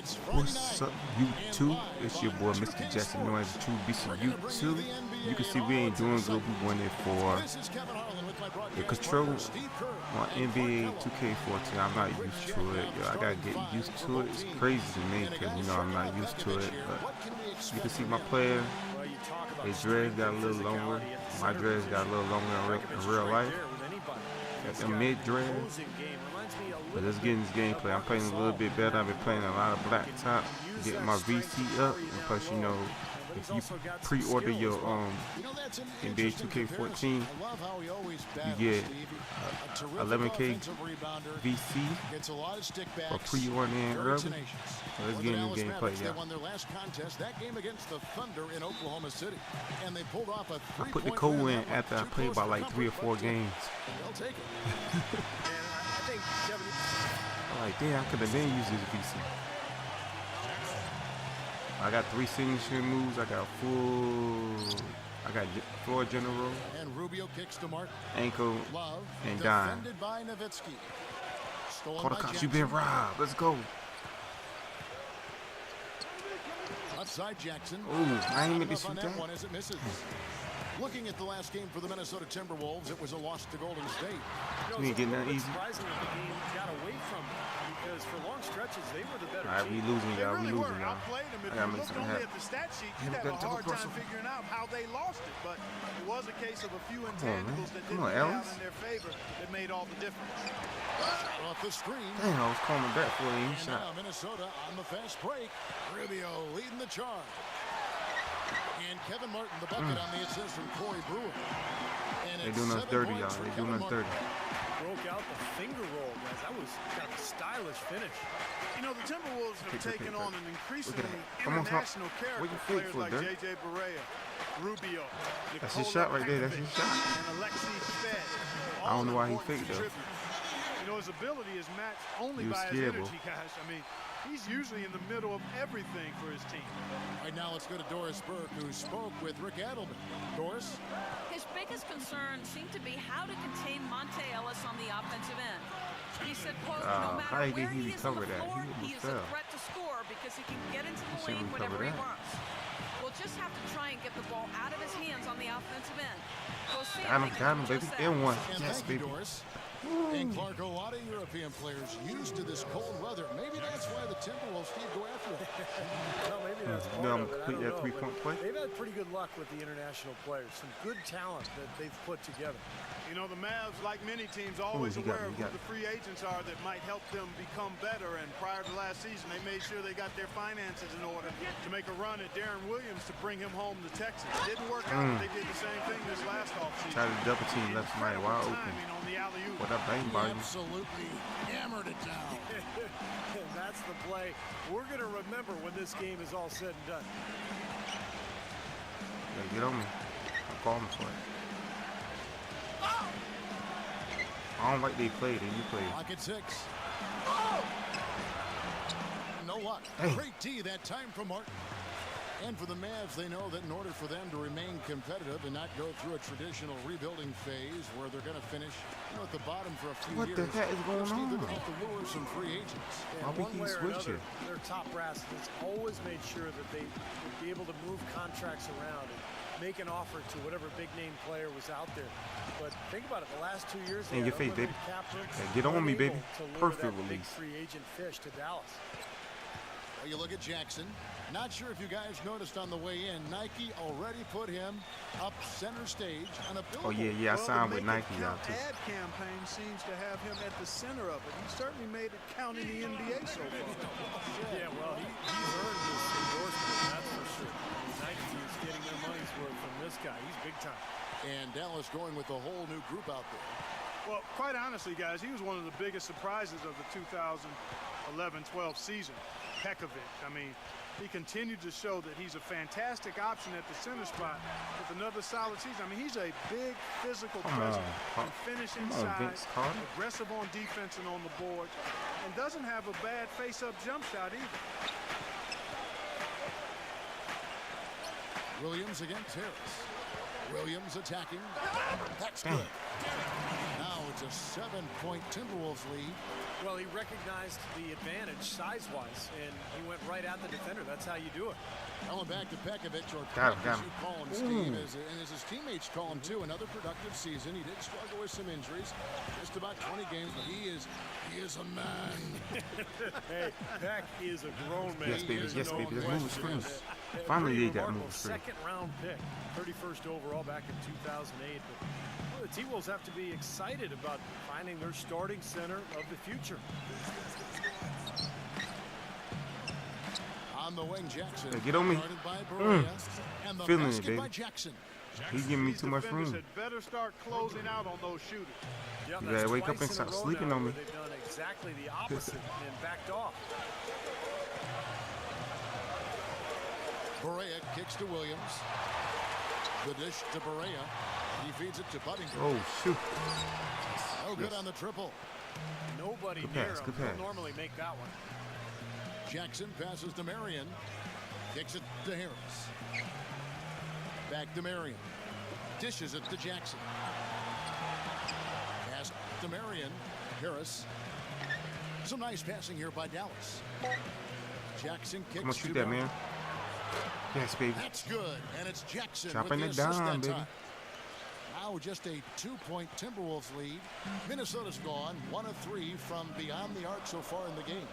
What's up, YouTube? It's your boy, Mr. Jackson, known as the True Beast of YouTube. You can see we ain't doing good. We went in for the control on NBA 2K14. I'm not used to it. Yo, I gotta get used to it. It's crazy to me because I'm not used to it. But you can see my player. His dreads got a little longer. My dreads got a little longer in real life. Got the mid dreads. But let's get in this gameplay. I'm playing a little bit better. I've been playing a lot of Blacktop, getting my VC up. And plus, you know, if you pre-order your NBA 2K14, you get 11K VC for pre-ordering early. So let's get in the gameplay, y'all. I put the code in after I played about like 3 or 4 games. I'm like, damn, I could have been used this VC. I got 3 signature moves. I got floor general, ankle, and dime. Call the cops, you been robbed. Let's go. Ooh, I ain't meant to shoot that. Looking at the last game for the Minnesota Timberwolves, it was a loss to Golden State. We ain't getting that easy. Surprisingly, the game got away from them because for long stretches they were the better team. All right, we losing, y'all. We losing, y'all. I gotta make something happen. At the stat sheet, you'd have a hard time figuring out how they lost it, but it was a case of a few intangibles that didn't play out in their favor that made all the difference. Off the screen. Damn, I was calling back for a shot. Now Minnesota on the fast break. Rubio leading the charge. And Kevin Martin, the bucket on the assist from Corey Brewer. They doing us dirty, y'all. They doing us dirty. Broke out the finger roll, guys. That was kind of a stylish finish. You know, the Timberwolves have taken on an increasingly international character with players like J.J. Barea, Rubio, that's his shot right there. That's his shot. And Alexei Fed. I don't know why he faked though. You know, his ability is matched only by his energy, guys. I mean, he's usually in the middle of everything for his team. Right now, let's go to Doris Burke, who spoke with Rick Adelman. Doris? His biggest concern seemed to be how to contain Monte Ellis on the offensive end. He said, quote, no matter where he is on the floor, he is a threat to score because he can get into the lane whenever he wants. We'll just have to try and get the ball out of his hands on the offensive end. We'll see got him, baby. In one. Yes, baby. Doris. And Clark, a lot of European players used to this cold weather. Maybe that's why the Timberwolves need to go after it. Well, maybe that's part of it. Complete that 3-point play. They've had pretty good luck with the international players. Some good talent that they've put together. You know, the Mavs, like many teams, always aware of who the free agents are that might help them become better. And prior to last season, they made sure they got their finances in order to make a run at Darren Williams to bring him home to Texas. It didn't work out. They did the same thing this last offseason. Tried to double team left somebody wide open. What up, bang, buddy? Absolutely hammered it down. And that's the play we're going to remember when this game is all said and done. Yeah, get on me. I'm calling for it. I don't like they played it. You played. Pocket 6. No luck. Hey. Great D that time from Martin. And for the Mavs, they know that in order for them to remain competitive and not go through a traditional rebuilding phase where they're going to finish at the bottom for a few years. What the heck is going on? They're going to have to lure some free agents. Why we keep switching? Their top brass has always made sure that they would be able to move contracts around and make an offer to whatever big-name player was out there. But think about it, the last 2 years, in your face, baby. Get on me, baby. Perfect release. Big free agent fish to Dallas. Well, you look at Jackson. Not sure if you guys noticed on the way in, Nike already put him up center stage on a billboard. Oh yeah, I signed with Nike out too. Ad campaign seems to have him at the center of it. He certainly made it count in the NBA so far. Yeah, well, he's earned this endorsement, that's for sure. Nike is getting their money's worth from this guy. He's big time. And Dallas going with a whole new group out there. Well, quite honestly, guys, he was one of the biggest surprises of the 2011-12 season. Pekovic. I mean, he continued to show that he's a fantastic option at the center spot with another solid season. I mean, he's a big physical presence. Can finish inside, aggressive on defense and on the board, and doesn't have a bad face-up jump shot either. Williams against Harris. Williams attacking. That's good. Now it's a 7-point Timberwolves lead. Well, he recognized the advantage size-wise, and he went right at the defender. That's how you do it. Going back to Pekovic, or Got Peck, him. as you call him, Steve, and as his teammates call him too. Another productive season. He did struggle with some injuries, just about 20 games, but he is a man. Hey, Peck is a grown man. Yes, baby. Yes, No baby. This move was question. free. Finally, they got moved free. Second-round pick, 31st overall back in 2008. But well, the T-Wolves have to be excited about finding their starting center of the future. On the wing, Jackson. Hey, get on me. Guarded by Berea, and the Feeling it, basket baby. by Jackson. He's giving me too much Defenders room. had better start closing out on those shooters. Yep, You that's gotta wake up twice and in a stop row sleeping now on me. where they've done exactly the opposite and backed off. Berea kicks to Williams. The dish to Berea. He feeds it to Buddington. Oh, shoot. No good on the triple. Nobody Good near pass, him. good He'll pass. normally make that one. Jackson passes to Marion. Kicks it to Harris. Back to Marion. Dishes it to Jackson. Pass to Marion. Harris. Some nice passing here by Dallas. Jackson kicks Come on, to shoot that, Marion. man. Yes, baby. That's good, and it's Jackson Dropping with it the assist down, that baby. time. Now just a 2-point Timberwolves lead. Minnesota's gone 1 of 3 from beyond the arc so far in the game.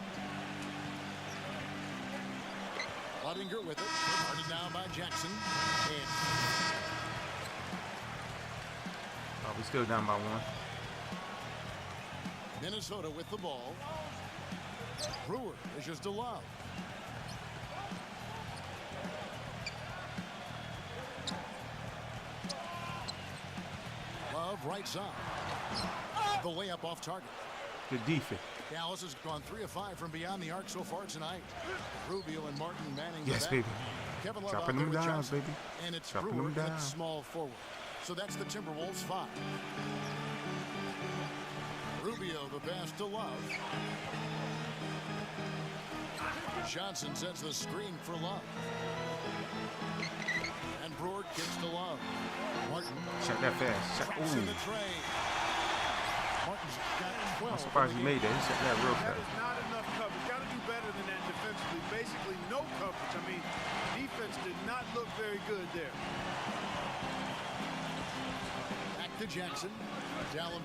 Budinger with it, guarded now by Jackson. And Oh, we still down by 1. Minnesota with the ball. Brewer is just a love. Love right side. The layup off target. Good defense. Dallas has gone 3 of 5 from beyond the arc so far tonight. Rubio and Martin manning Yes, the back. baby. Kevin Love Dropping out there them with down, Johnson. baby. And it's Dropping Brewer them at down. small forward. So that's the Timberwolves 5. Rubio the pass to Love. Johnson sets the screen for Love. And Brewer kicks to Love. Martin Shot that fast. Shot. traps in the Ooh. tray. Martin's got 12. I'm surprised he made that. He shot that real That fast. is not enough coverage. Got to do better than that defensively. Basically, no coverage. I mean, defense did not look very good there. Back to Jackson.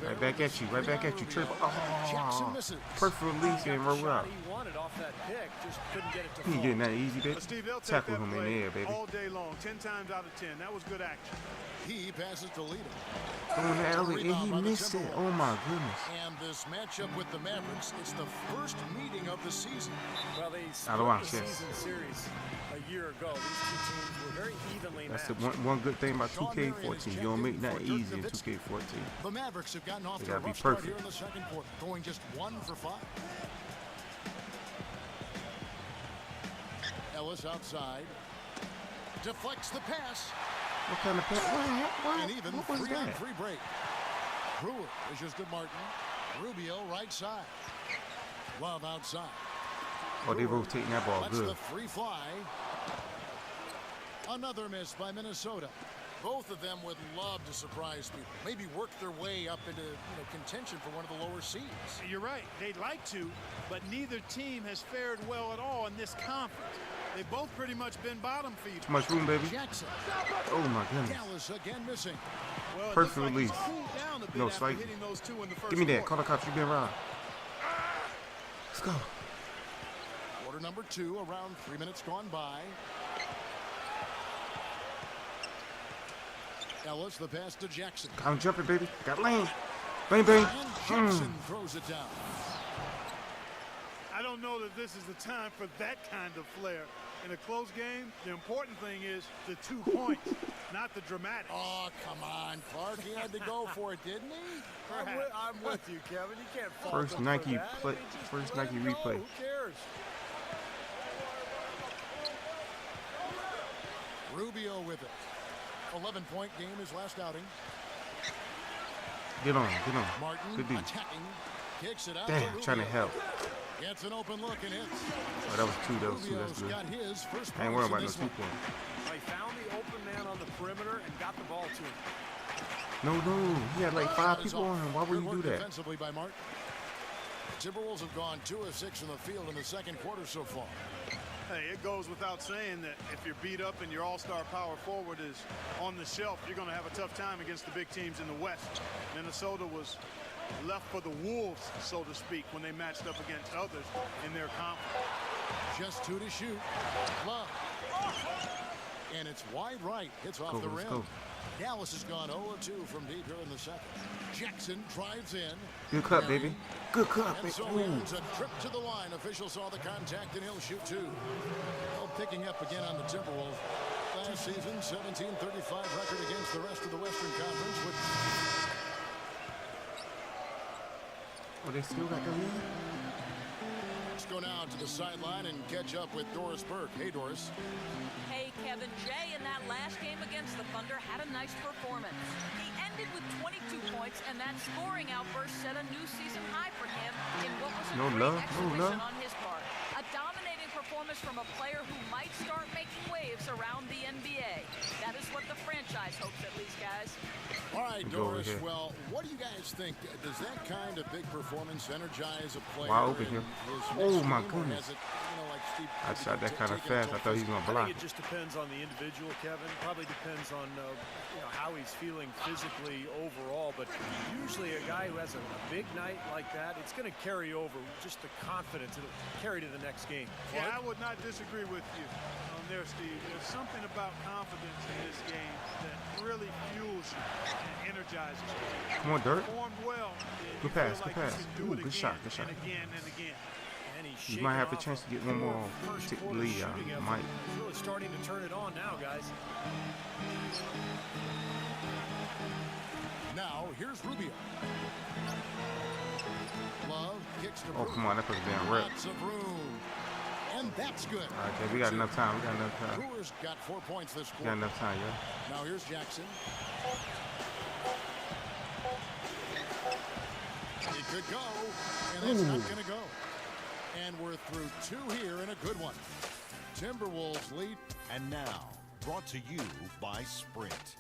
Right back at you. Right back at you. Triple. Jackson Oh, misses. perfect release and roll Shot out. he wanted off that pick, just couldn't get it to He ain't fall. getting that easy, baby. But Steve, they'll take Tackle that him in play the air, baby. all day long. 10 times out of 10. That was good action. He passes to Lito. Throwing that alley, and Rebound he by the missed it. Timberwolves. Oh my goodness. And this matchup with the Mavericks, it's the first meeting of the season. Well, they Out of split watch, the yes. season series a year ago. These two teams were very evenly That's matched. the one good thing about Sean Marion is 2K14. You checked don't in make that for Dirk easy in Nowitzki. 2K14. The Mavericks have gotten off They to a gotta be rough start perfect. here in the second quarter, going just 1 for 5. Ellis outside. Deflects the pass. What kind of pass? And even What was 3-on-3 that? break. Brewer issues to Martin. Rubio right side. Love outside. Oh, they rotating that ball Lets good. the free fly. Another miss by Minnesota. Both of them would love to surprise people. Maybe work their way up into contention for one of the lower seeds. You're right. They'd like to, but neither team has fared well at all in this conference. They've both pretty much been bottom feeders. Too much room, baby. Jackson. Oh my goodness. Dallas again missing. Well, it Perfect looks like he's release. cooled down a bit No, after slight. hitting those 2 in the first Give me that. quarter. Call the cops. You been robbed. Let's go. Quarter number 2, around 3 minutes gone by. Ellis, the pass to Jackson. I'm jumping, baby. Got lane. Bang, bang. And Jackson throws it down. I don't know that this is the time for that kind of flair. In a close game, the important thing is the 2 points, not the dramatic. Oh, come on, Clark. He had to go for it, didn't he? I'm with you, Kevin. You can't fault First them for Nike that. play. I mean, just First let Nike it go. replay. Who cares? Rubio with it. 11-point game, his last outing. Get on. Get on. Martin Good D. attacking. Kicks it out Damn, to Rubio. trying to help. Gets an open look and hits. Oh, that was 2. That was 2. That's Rubio's good. got his first I ain't worried about points no in 2 this one. points. They found the open man on the perimeter and got the ball to him. No. He had like 5 Shot is people off. on him. Why would Good you work do that? defensively by Martin. Timberwolves have gone 2 of 6 from the field in the second quarter so far. Hey, it goes without saying that if you're beat up and your all-star power forward is on the shelf, you're going to have a tough time against the big teams in the West. Minnesota was left for the wolves, so to speak, when they matched up against others in their conference. Just 2 to shoot. Love. And it's wide right. Hits off the rim. Go. Dallas has gone 0 of 2 from deep here in the second. Jackson drives in. Good cut, baby. Good cut, And baby. so here's a trip to the line. Official saw the contact, and he'll shoot 2. Well, picking up again on the Timberwolves. Last season, 17-35 record against the rest of the Western Conference. Oh, they still got the lead? Let's go now to the sideline and catch up with Doris Burke. Hey, Doris. Hey, Kevin. Jay in that last game against the Thunder had a nice performance. He ended with 22 points, and that scoring outburst set a new season high for him in what was a great exhibition on his part. A dominating performance from a player who might start making waves around the NBA. That is what the franchise hopes, at least, guys. All right, Doris. Well, what do you guys think? Does that kind of big performance energize a player? Wow, over here. Oh, my goodness. It, like Steve, I shot that kind of fast. I thought he was going to block. I think it just depends on the individual, Kevin. Probably depends on how he's feeling physically overall. But usually a guy who has a big night like that, it's going to carry over. Just the confidence. It'll carry to the next game. Yeah, I would not disagree with you on there, Steve. There's something about confidence in this game that really fuels you and energizes you. Come on, Dirk. Performed well. Good pass, good pass. Ooh, good shot, good shot. And again and again. You might have a chance to get one more lead. Might. Really starting to turn it on now, guys. Now, here's Rubio. Love kicks to Oh, come on, that was damn rip. Lots of room. And that's good. All right, okay, we got enough time. Brewers got 4 points this quarter. We got enough time, yeah. Now here's Jackson. It could go, and it's not going to go. And we're through 2 here in a good one. Timberwolves lead. And now, brought to you by Sprint.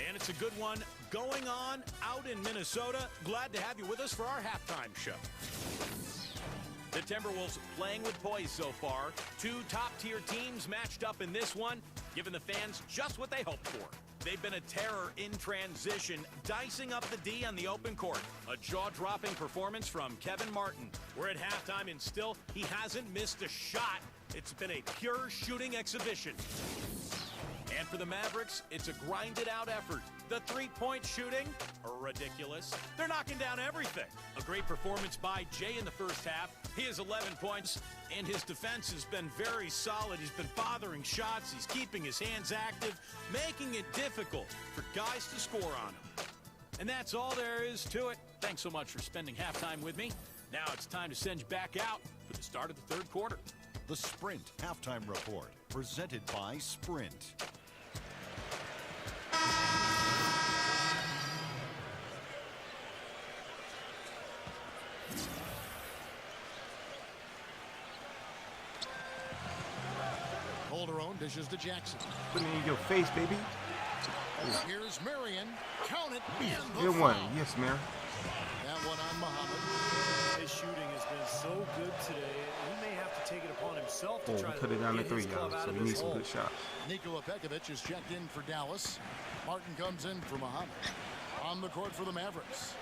And it's a good one going on out in Minnesota. Glad to have you with us for our halftime show. The Timberwolves playing with poise so far. 2 top-tier teams matched up in this one, giving the fans just what they hoped for. They've been a terror in transition, dicing up the D on the open court. A jaw-dropping performance from Kevin Martin. We're at halftime, and still, he hasn't missed a shot. It's been a pure shooting exhibition. And for the Mavericks, it's a grinded-out effort. The three-point shooting, ridiculous. They're knocking down everything. A great performance by Jay in the first half. He has 11 points, and his defense has been very solid. He's been bothering shots. He's keeping his hands active, making it difficult for guys to score on him. And that's all there is to it. Thanks so much for spending halftime with me. Now it's time to send you back out for the start of the third quarter. The Sprint Halftime Report, presented by Sprint. Calderon dishes to Jackson. Put it in your face, baby. Here's Marion. Count it. Good one. Yes, Mary. That one on Muhammad. His shooting has been so good today. He may have to take it upon himself to try Cut it down to get 3, his y'all. club out So of we need this some hole. good shots. Nikola Pekovic is checked in for Dallas. Martin comes in for Muhammad. On the court for the Mavericks.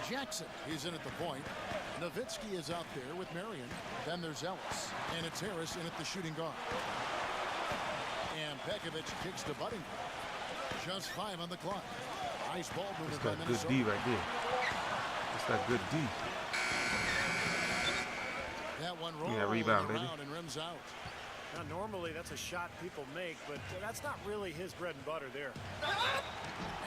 Jackson, he's in at the point. Nowitzki is out there with Marion. Then there's Ellis. And it's Harris in at the shooting guard. And Pekovic kicks to Buddington. Just 5 on the clock. Nice ball mover by That's Minnesota. good D right there. That's that good D. That one rolls rebound, baby. around and rims out. Now, normally that's a shot people make, but that's not really his bread and butter there.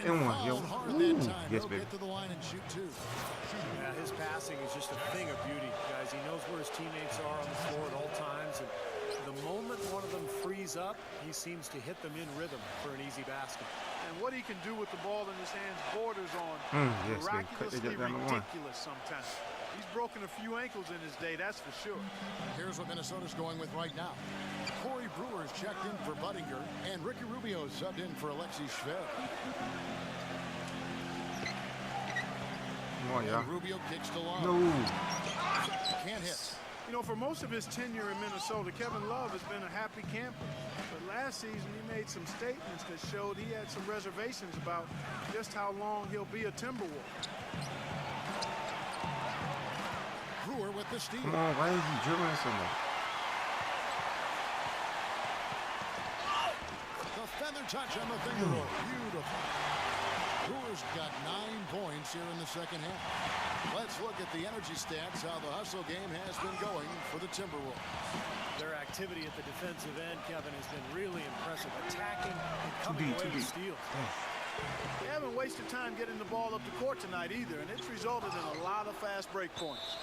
And one, yo. Fouled hard Ooh. that time. Yes, He'll baby. get to the line and shoot 2. Yeah, his passing is just a thing of beauty, guys. He knows where his teammates are on the floor at all times, and the moment one of them frees up, he seems to hit them in rhythm for an easy basket. And what he can do with the ball in his hands borders on Yes, baby. Cut that miraculously down to 1. ridiculous sometimes. He's broken a few ankles in his day, that's for sure. Here's what Minnesota's going with right now. Corey Brewer's checked in for Budinger, and Ricky Rubio subbed in for Alexis Shved. on, y'all. Rubio kicks to Love. No. Can't hit. You know, for most of his tenure in Minnesota, Kevin Love has been a happy camper. But last season, he made some statements that showed he had some reservations about just how long he'll be a Timberwolf. Brewer with the steal. Come on, why is he dribbling so much? The feather touch on the finger roll. Beautiful. Brewer's got 9 points here in the second half. Let's look at the energy stats, how the hustle game has been going for the Timberwolves. Their activity at the defensive end, Kevin, has been really impressive. Attacking and coming away with steals. They haven't wasted time getting the ball up the court tonight either, and it's resulted in a lot of fast break points.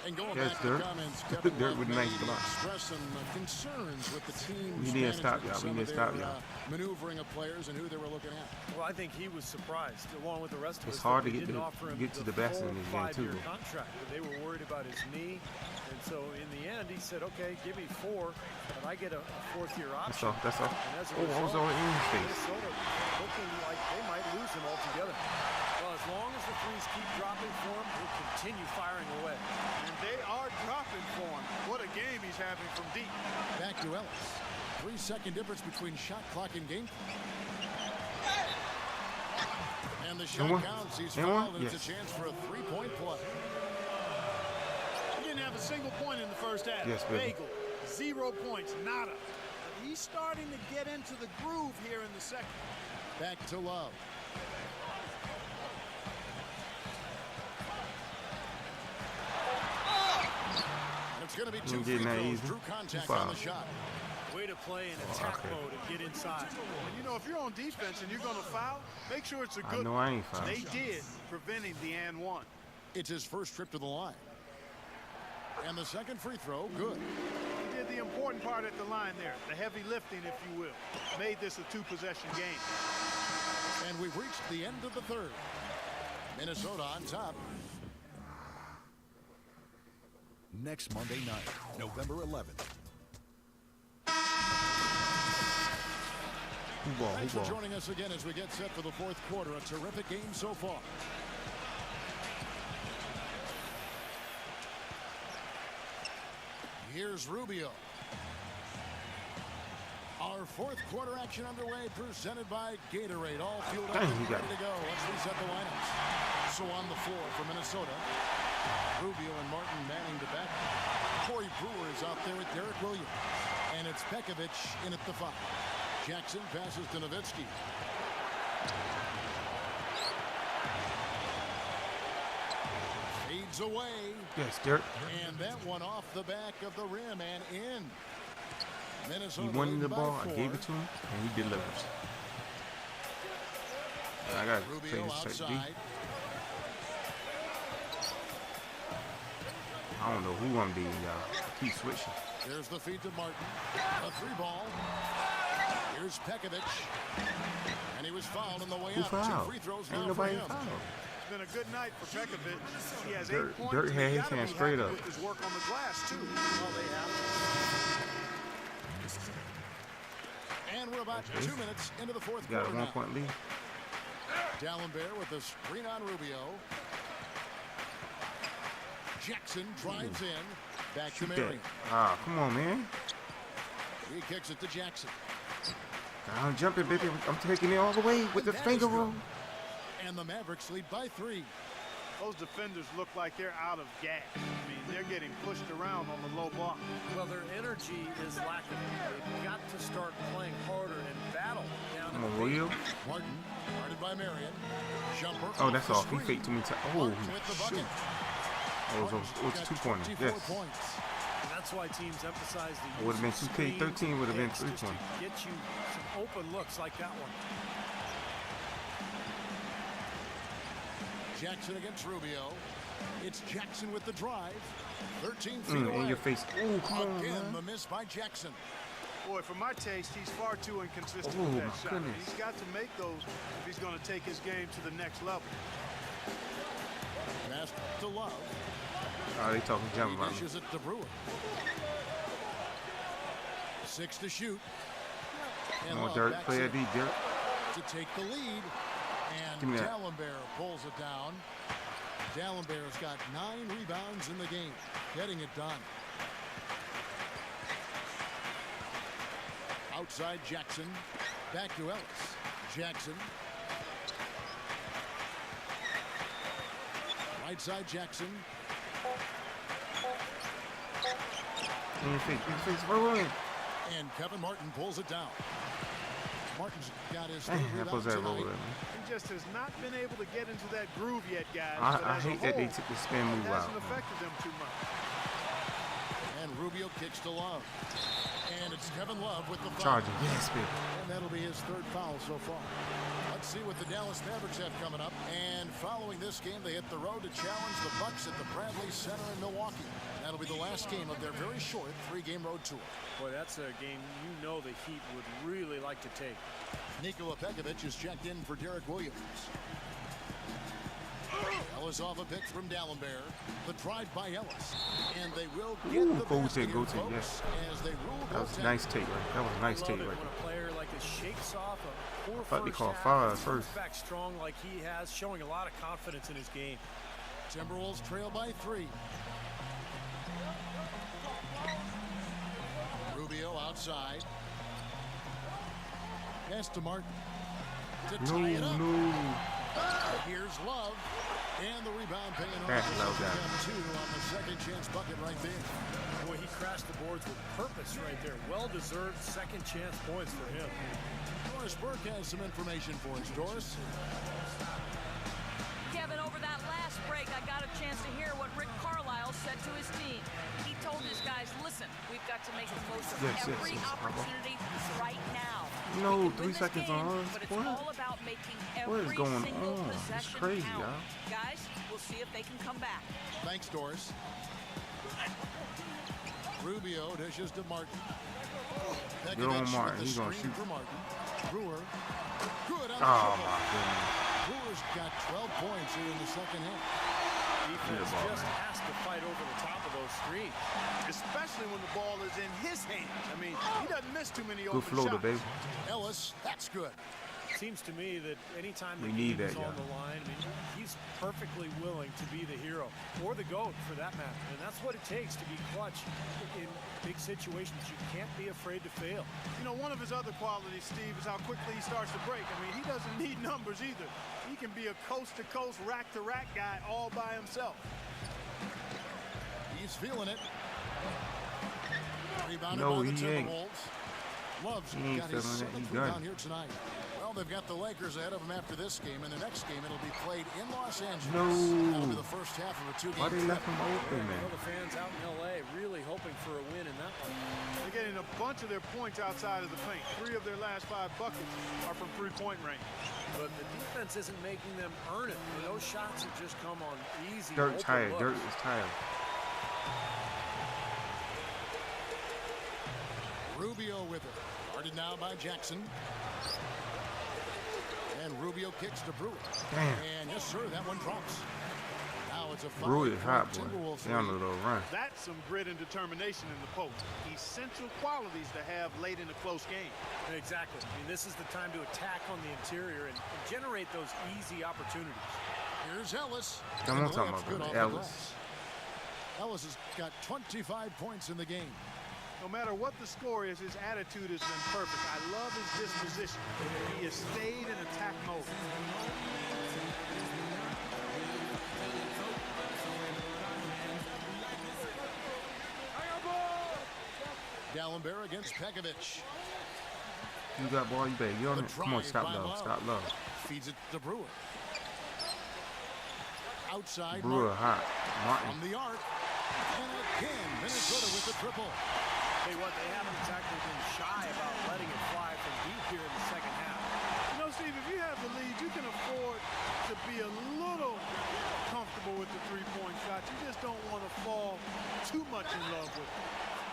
And going Yes, back to the Dirk. comments, Kevin Dirk Love with a nice made, block. expressed some concerns with the team's We need to stop, y'all. We management, need to some of stop, their, y'all. maneuvering of players and who they were looking at. Well, I think he was surprised, along with the rest of us. It's hard that to they get didn't to- offer him get to the best in this game, too. 5-year contract, but they were worried about his knee, and so in the end, he said, "Okay, give me 4, but I get a 4th-year That's option." all. That's all. And as a Oh, I was result, already in his face. Minnesota looking like they might lose him altogether. Well, as long as the threes keep dropping for him, he'll continue firing away. And they are dropping for him. What a game he's having from deep. Back to Ellis. 3-second difference between shot clock and game clock. And the shot one? counts. He's And one? fouled, and it's Yes. a chance for a 3-point play. He didn't have a single point in the first half. Yes, baby. Bagel. 0 points. Nada. But he's starting to get into the groove here in the second. Back to Love. And it's going to be 2 free getting that throws. easy. Drew contact Two on the fouls. shot. Way to play in attack okay. mode and get inside. And you know, if you're on defense and you're going to foul, make sure it's a I good know I ain't fouled. They did, preventing the and one. It's his first trip to the line. And the second free throw, good. He did the important part at the line there, the heavy lifting, if you will. Made this a 2-possession game. And we've reached the end of the third. Minnesota on top. Next Monday night, November 11th. Thanks for joining us again as we get set for the fourth quarter. A terrific game so far. Here's Rubio. Our fourth quarter action underway, presented by Gatorade. All fueled up Dang, and he got ready to go. Let's reset the lineups. So on the floor for Minnesota, Rubio and Martin manning the back. Corey Brewer is out there with Derek Williams. And it's Pekovic in at the 5. Jackson passes to Nowitzki. Fades away. Yes, Dirk. And that one off the back of the rim and in. He Minnesota wanted the by ball. 4. I gave it to him, and he delivers. I got to play Rubio this type D. outside. I don't know who I'm being, y'all. Keep switching. Here's the feed to Martin. A 3-ball. Here's Pekovic. And he was fouled on the way Who out. fouled? 2 free throws Ain't now for nobody him. fouled. It's been a good night for Pekovic. He has 8 Dirk points. had and his he gotta hands be straight happy up. with his work on the glass, too. Well, they have. And we're about 2 minutes into the fourth Got a quarter now. 1-point lead. Dallenberg with the screen on Rubio. Jackson drives in. Back to Shoot that. Marion. Ah, come on, man. He kicks it to Jackson. I'm jumping, baby. I'm taking it all the way with the And that finger is good. roll. And the Mavericks lead by 3. Those defenders look like they're out of gas. I mean, they're getting pushed around on the low block. Well, their energy is lacking. They've got to start playing harder and battle down Come in on, the William. Martin, guarded by Marion. Jumper. Oh, that's off off. the He screen. faked too many times. Oh, Martin with the bucket. shoot. Oh, it was Got 2-pointer. 24 Yes. points. And that's why teams emphasize the It would've been 2K13, would've been just to 3-point. get you some open looks like that one. Jackson against Rubio. It's Jackson with the drive. 13 feet away. In your face. Oh, come on, Again, man. the miss by Jackson. Boy, for my taste, he's far too inconsistent Oh, with that my shot. goodness. He's got to make those if he's going to take his game to the next level. Pass to Love. Oh, they talking jump He about me. dishes it to Brewer. 6 to shoot. And Come on, Love Dirk. backs Play a in D, Dirk. to take the lead. Give And me that. Dallenberg pulls it down. Dallenberg's got 9 rebounds in the game, getting it done. Outside Jackson, back to Ellis. Jackson. Right side Jackson. And Kevin Martin pulls it down. Martin's got his third rebound tonight. He just has not been able to get into that groove yet, guys. I hate that they took the spin move out. It hasn't affected them too much. And Rubio kicks to Love. And it's Kevin Love with the foul. Charging, yes, baby. And that'll be his 3rd foul so far. Let's see what the Dallas Mavericks have coming up. And following this game, they hit the road to challenge the Bucks at the Bradley Center in Milwaukee. That'll be the last game of their very short 3-game road tour. Boy, that's a game you know the Heat would really like to take. Nikola Pekovic is checked in for Derek Williams. Ellis off a pick from Dallenberg. The drive by Ellis. And they will get the basket go in, to, folks, yes. as they rule That was a nice take, right? That was a nice take, right? When a player like this shakes off a poor thought they first called half, foul at comes first. back strong like he has, showing a lot of confidence in his game. Timberwolves trail by 3. Rubio outside. Pass to Martin. To tie it up. Here's Love. And the rebound paying off. Two on the second chance bucket right there. Boy, he crashed the boards with purpose right there. Well-deserved second chance points for him. Doris Burke has some information for us. Doris? Kevin, over that last break, I got a chance to hear what Rick Carlisle said to his team. He told his guys, listen, we've got to make the most of every opportunity right now. No, 3 seconds game, on us. But it's What? all about making What is every going single on? It's possession crazy, count. y'all. Guys, we'll see if they can come back. Thanks, Doris. Rubio dishes to Martin. Good on Martin. He's going to shoot. For Martin. Brewer. Good on Oh, my goodness. Brewer's got 12 points here in the second half. Defense just has to fight over the top of those screens. Especially when the ball is in his hands. I mean, he doesn't miss too many Good open floater, shots. baby. Ellis, that's good. Seems to me that anytime the We need game is that, on the line, I mean, he's perfectly willing to be the hero, or the GOAT for that matter. And that's what it takes to be clutch in big situations. You can't be afraid to fail. You know, one of his other qualities, Steve, is how quickly he starts to break. I mean, he doesn't need numbers either. He can be a coast-to-coast, rack-to-rack guy all by himself. He's feeling it. Rebounded No, by the he ain't. Timberwolves. Love's He ain't got his feeling it. 7th He done. rebound here tonight. Well, they've got the Lakers ahead of them after this game, and the next game it'll be played in Los Angeles. No. That'll be the first half of a 2-game Why they trip. left him open, I know man? the fans out in L.A. really hoping for a win in that one. They're getting a bunch of their points outside of the paint. 3 of their last 5 buckets are from three-point range. But the defense isn't making them earn it. Those shots have just come on easy. Dirt open tired. looks. Dirt is tired. Rubio with it. Guarded now by Jackson. And Rubio kicks to Brewer. Damn. And yes, sir, that one drops. Now it's a foul. Brewer is hot, boy. Timberwolves Down a lead. little run. That's some grit and determination in the post. Essential qualities to have late in a close game. Exactly. I mean, this is the time to attack on the interior and generate those easy opportunities. Here's Ellis. Come And on, the talking layup's about good that. off the Ellis. glass. Ellis has got 25 points in the game. No matter what the score is, his attitude has been perfect. I love his disposition. He has stayed in attack mode. Dallenberg against Pekovic. You got ball, you better get on The it. Come on, drive stop by love. Love. Stop love. Feeds it to Brewer. Outside Brewer Martin. hot. Martin. From the arc. And again, Minnesota with the triple. Hey, what they haven't exactly been shy about letting it fly from deep here in the second half. You know, Steve, if you have the lead, you can afford to be a little comfortable with the three-point shot. You just don't want to fall too much in love with it.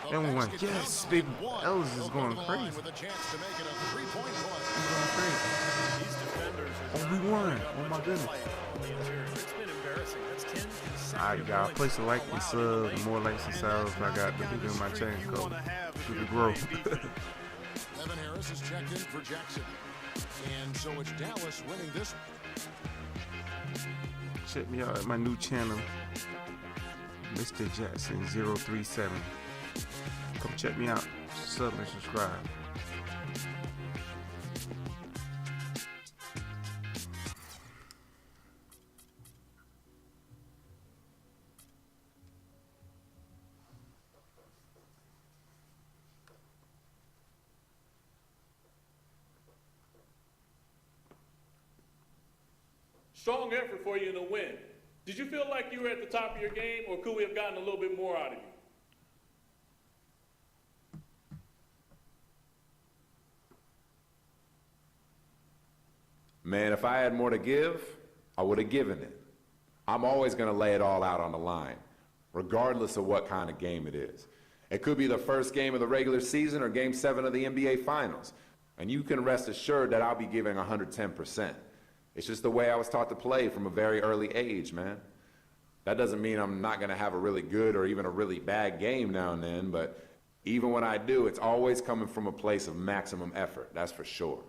The Then we went, basket yes, counts big and one. Ellis is They'll go going to the line crazy. with a chance to make it a three-point play. He's going crazy. These defenders are Oh, not we won. putting up Oh, my much of a goodness. fight on the interior. It's been embarrassing. That's 10 I consecutive got a points place to like and allowed in sub, the the lane. more likes and subs I got, the bigger my chain code. To the growth. Evan Harris is checked in for Jackson. And so it's Dallas winning this one. Check me out at my new channel, Mr. Jackson 037. Come check me out. Sub and subscribe. Strong effort for you in the win. Did you feel like you were at the top of your game, or could we have gotten a little bit more out of you? Man, if I had more to give, I would have given it. I'm always going to lay it all out on the line, regardless of what kind of game it is. It could be the first game of the regular season or Game 7 of the NBA Finals. And you can rest assured that I'll be giving 110%. It's just the way I was taught to play from a very early age, man. That doesn't mean I'm not going to have a really good or even a really bad game now and then, but even when I do, it's always coming from a place of maximum effort, that's for sure.